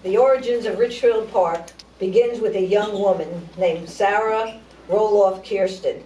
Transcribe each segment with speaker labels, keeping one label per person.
Speaker 1: the origins of Ridgefield Park begins with a young woman named Sarah Roloff Kierstead.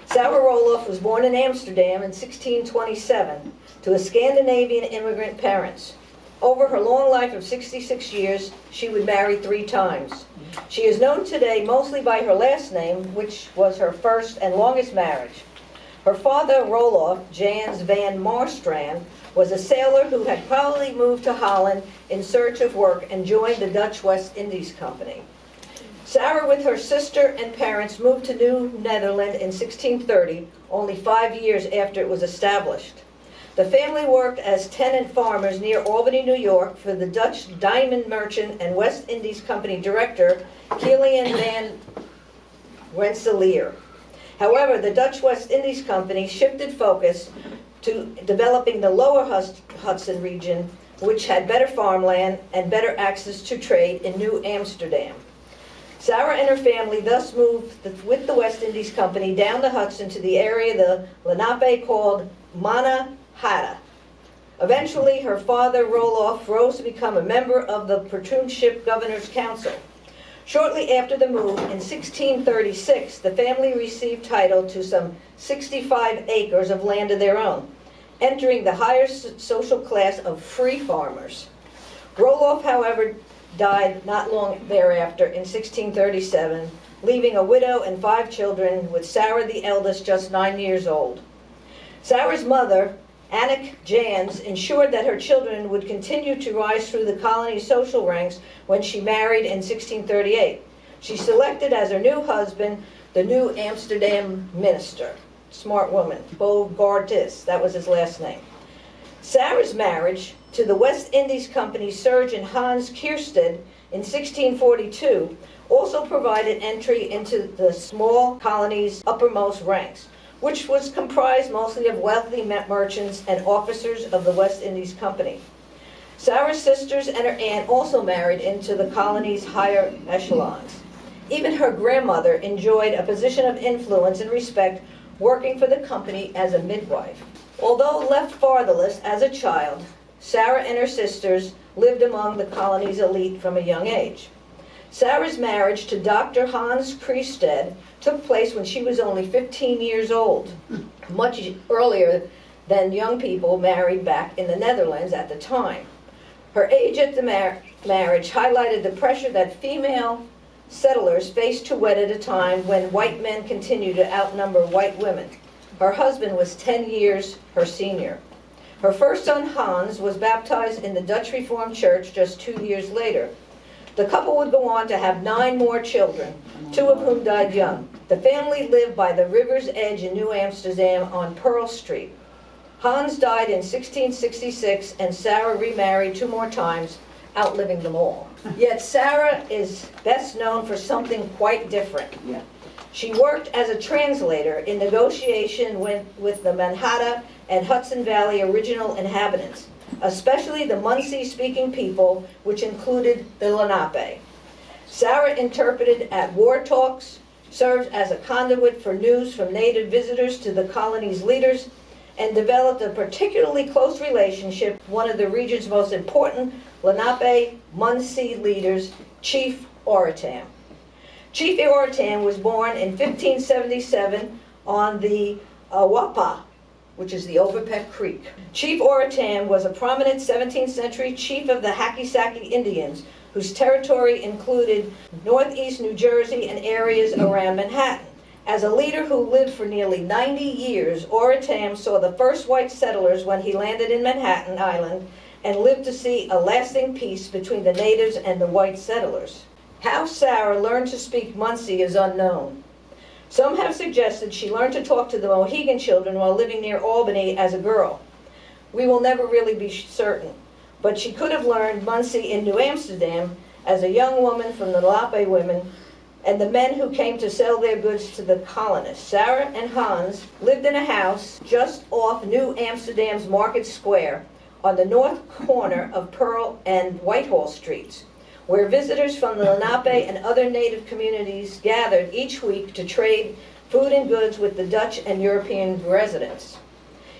Speaker 1: Sarah Roloff was born in Amsterdam in 1627 to a Scandinavian immigrant parents. Over her long life of 66 years, she would marry 3 times. She is known today mostly by her last name, which was her first and longest marriage. Her father, Roloff Jans van Marstrand, was a sailor who had probably moved to Holland in search of work and joined the Dutch West Indies Company. Sarah, with her sister and parents, moved to New Netherland in 1630, only 5 years after it was established. The family worked as tenant farmers near Albany, New York, for the Dutch diamond merchant and West Indies Company director, Kilian van Rensselaer. However, the Dutch West Indies Company shifted focus to developing the lower Hudson region, which had better farmland and better access to trade in New Amsterdam. Sarah and her family thus moved with the West Indies Company down the Hudson to the area the Lenape called Mannahatta. Eventually, her father, Roloff, rose to become a member of the Patroonship Governor's Council. Shortly after the move, in 1636, the family received title to some 65 acres of land of their own, entering the higher social class of free farmers. Roloff, however, died not long thereafter in 1637, leaving a widow and 5 children, with Sarah the eldest just 9 years old. Sarah's mother, Annick Jans, ensured that her children would continue to rise through the colony's social ranks when she married in 1638. She selected as her new husband the New Amsterdam minister, smart woman, Bogartis, that was his last name. Sarah's marriage to the West Indies Company surgeon Hans Kierstead in 1642 also provided entry into the small colony's uppermost ranks, which was comprised mostly of wealthy merchants and officers of the West Indies Company. Sarah's sisters and her aunt also married into the colony's higher echelons. Even her grandmother enjoyed a position of influence and respect, working for the company as a midwife. Although left fatherless as a child, Sarah and her sisters lived among the colony's elite from a young age. Sarah's marriage to Dr. Hans Kierstead took place when she was only 15 years old, much earlier than young people married back in the Netherlands at the time. Her age at the marriage highlighted the pressure that female settlers faced to wed at a time when white men continued to outnumber white women. Her husband was 10 years her senior. Her first son, Hans, was baptized in the Dutch Reformed Church just 2 years later. The couple would go on to have 9 more children, 2 of whom died young. The family lived by the river's edge in New Amsterdam on Pearl Street. Hans died in 1666, and Sarah remarried 2 more times, outliving them all. Yet Sarah is best known for something quite different. She worked as a translator in negotiation with the Manhattan and Hudson Valley original inhabitants, especially the Munsee-speaking people, which included the Lenape. Sarah interpreted at war talks, served as a conduit for news from native visitors to the colony's leaders, and developed a particularly close relationship with one of the region's most important Lenape Munsee leaders, Chief Oritam. Chief Oritam was born in 1577 on the Awapa, which is the Overpeck Creek. Chief Oritam was a prominent 17th century chief of the Hackasaki Indians, whose territory included northeast New Jersey and areas around Manhattan. As a leader who lived for nearly 90 years, Oritam saw the first white settlers when he landed in Manhattan Island and lived to see a lasting peace between the natives and the white settlers. How Sarah learned to speak Munsee is unknown. Some have suggested she learned to talk to the Mohegan children while living near Albany as a girl. We will never really be certain, but she could have learned Munsee in New Amsterdam as a young woman from the Lenape women and the men who came to sell their goods to the colonists. Sarah and Hans lived in a house just off New Amsterdam's Market Square on the north corner of Pearl and Whitehall Streets, where visitors from the Lenape and other native communities gathered each week to trade food and goods with the Dutch and European residents.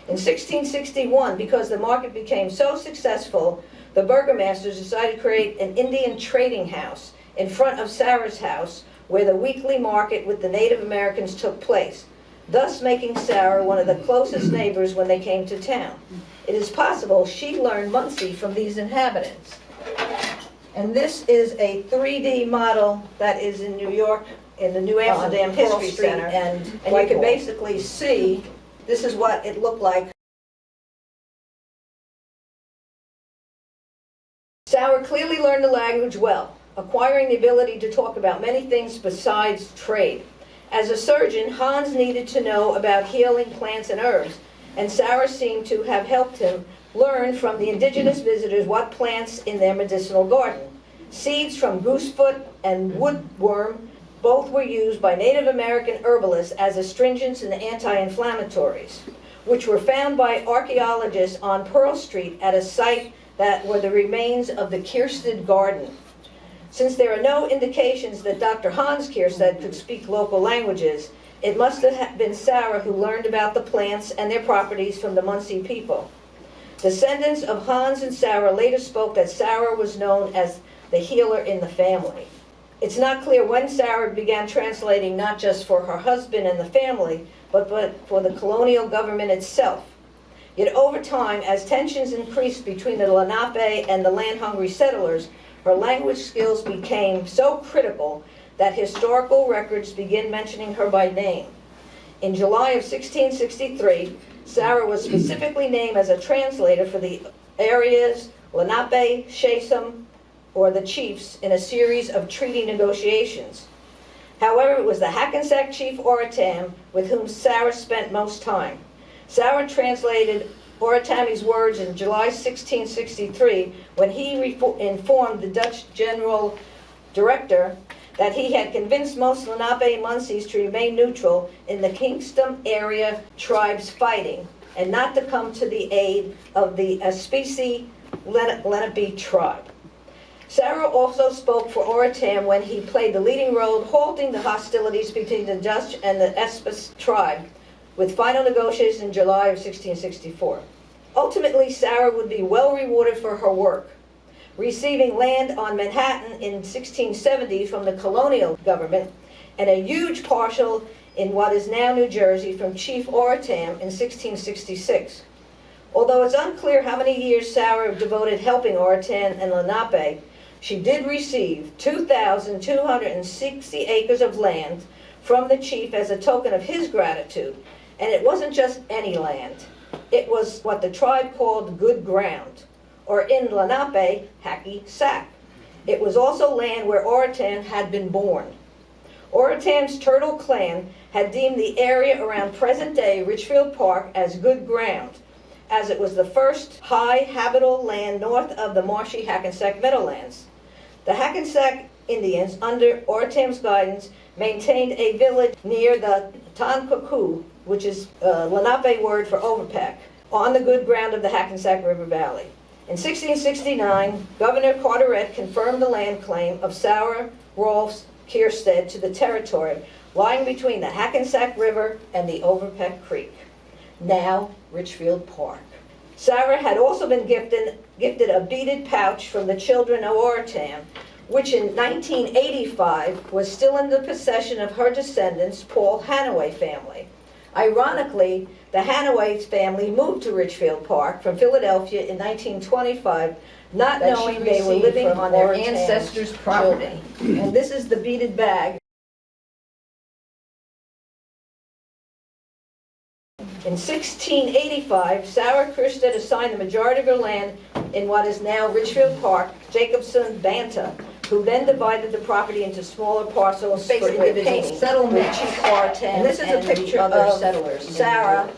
Speaker 1: In 1661, because the market became so successful, the burgomasters decided to create an Indian trading house in front of Sarah's house where the weekly market with the Native Americans took place, thus making Sarah one of the closest neighbors when they came to town. It is possible she learned Muncie from these inhabitants. And this is a 3D model that is in New York, in the New Amsterdam History Center, and you can basically see, this is what it looked like. Sauer clearly learned the language well, acquiring the ability to talk about many things besides trade. As a surgeon, Hans needed to know about healing plants and herbs, and Sauer seemed to have helped him learn from the indigenous visitors what plants in their medicinal garden. Seeds from goosefoot and woodworm both were used by Native American herbalists as astringents and anti-inflammatories, which were found by archaeologists on Pearl Street at a site that were the remains of the Kiersted Garden. Since there are no indications that Dr. Hans Kiersted could speak local languages, it must have been Sauer who learned about the plants and their properties from the Muncie people. Descendants of Hans and Sauer later spoke that Sauer was known as the healer in the family. It's not clear when Sauer began translating not just for her husband and the family, but for the colonial government itself. Yet over time, as tensions increased between the Lenape and the land-hungry settlers, her language skills became so critical that historical records begin mentioning her by name. In July of 1663, Sauer was specifically named as a translator for the area's Lenape, Shesum, or the chiefs, in a series of treaty negotiations. However, it was the Hackensack chief Oratam with whom Sauer spent most time. Sauer translated Oratami's words in July 1663 when he informed the Dutch General Director that he had convinced most Lenape and Muncies to remain neutral in the Kingston area tribes fighting and not to come to the aid of the Aspesi Lenape tribe. Sauer also spoke for Oratam when he played the leading role, halting the hostilities between the Dutch and the Espes tribe, with final negotiations in July of 1664. Ultimately, Sauer would be well rewarded for her work, receiving land on Manhattan in 1670 from the colonial government and a huge parcel in what is now New Jersey from Chief Oratam in 1666. Although it's unclear how many years Sauer devoted helping Oratam and Lenape, she did receive 2,260 acres of land from the chief as a token of his gratitude. And it wasn't just any land. It was what the tribe called good ground, or in Lenape, hacky sack. It was also land where Oratam had been born. Oratam's Turtle clan had deemed the area around present-day Ridgefield Park as good ground, as it was the first high habitable land north of the marshy Hackensack Meadowlands. The Hackensack Indians, under Oratam's guidance, maintained a village near the Tanquacu, which is a Lenape word for overpack, on the good ground of the Hackensack River Valley. In 1669, Governor Carteret confirmed the land claim of Sauer Rolfs Kiersted to the territory lying between the Hackensack River and the Overpeck Creek, now Ridgefield Park. Sauer had also been gifted a beaded pouch from the children of Oratam, which in 1985 was still in the possession of her descendants, Paul Hanaway family. Ironically, the Hanaway family moved to Ridgefield Park from Philadelphia in 1925, not knowing they were living on their ancestors' property. And this is the beaded bag. In 1685, Sauer Kiersted assigned the majority of her land in what is now Ridgefield Park, Jacobson Banta, who then divided the property into smaller parcels for individual settlement. And this is a picture of settlers. Sauer.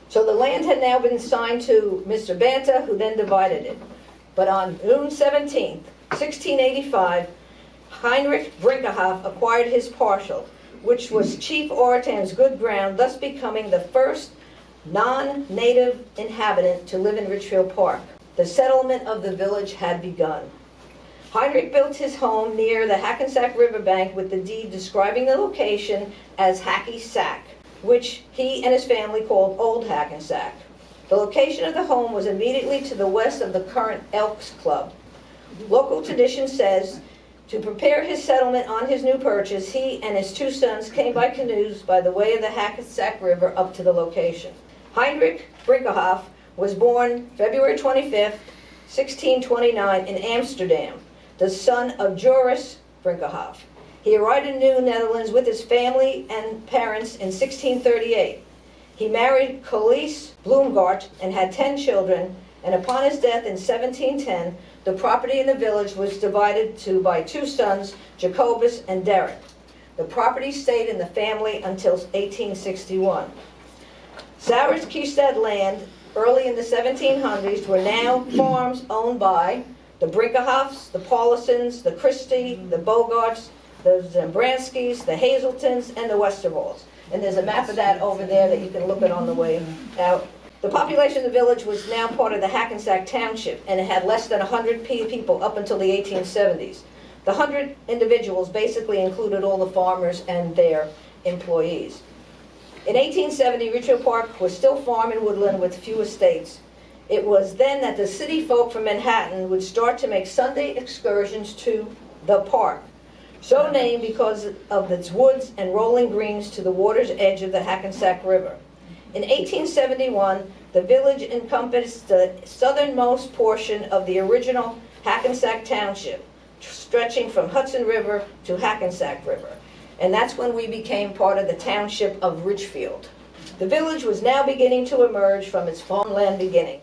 Speaker 1: So the land had now been assigned to Mr. Banta, who then divided it. But on June 17, 1685, Heinrich Brinkerhoff acquired his parcel, which was Chief Oratam's good ground, thus becoming the first non-native inhabitant to live in Ridgefield Park. The settlement of the village had begun. Heinrich built his home near the Hackensack riverbank with the deed describing the location as Hacky Sack. which he and his family called Old Hackensack. The location of the home was immediately to the west of the current Elks Club. Local tradition says, to prepare his settlement on his new purchase, he and his two sons came by canoes by the way of the Hackensack River up to the location. Heinrich Brinkerhoff was born February 25th, 1629 in Amsterdam, the son of Joris Brinkerhoff. He arrived in New Netherlands with his family and parents in 1638. He married Colise Bloemgart and had 10 children, and upon his death in 1710, the property in the village was divided by two sons, Jacobus and Derek. The property stayed in the family until 1861. Sauer's Kierstead land, early in the 1700s, were now farms owned by the Brinkerhoffs, the Paulisons, the Christie, the Bogarts, the Zembranskis, the Hazeltons, and the Westervalds. And there's a map of that over there that you can look at on the way out. The population of the village was now part of the Hackensack Township, and it had less than 100 people up until the 1870s. The 100 individuals basically included all the farmers and their employees. In 1870, Ridgefield Park was still farm and woodland with few estates. It was then that the city folk from Manhattan would start to make Sunday excursions to the park, so named because of its woods and rolling greens to the water's edge of the Hackensack River. In 1871, the village encompassed the southernmost portion of the original Hackensack Township, stretching from Hudson River to Hackensack River. And that's when we became part of the township of Ridgefield. The village was now beginning to emerge from its farmland beginning.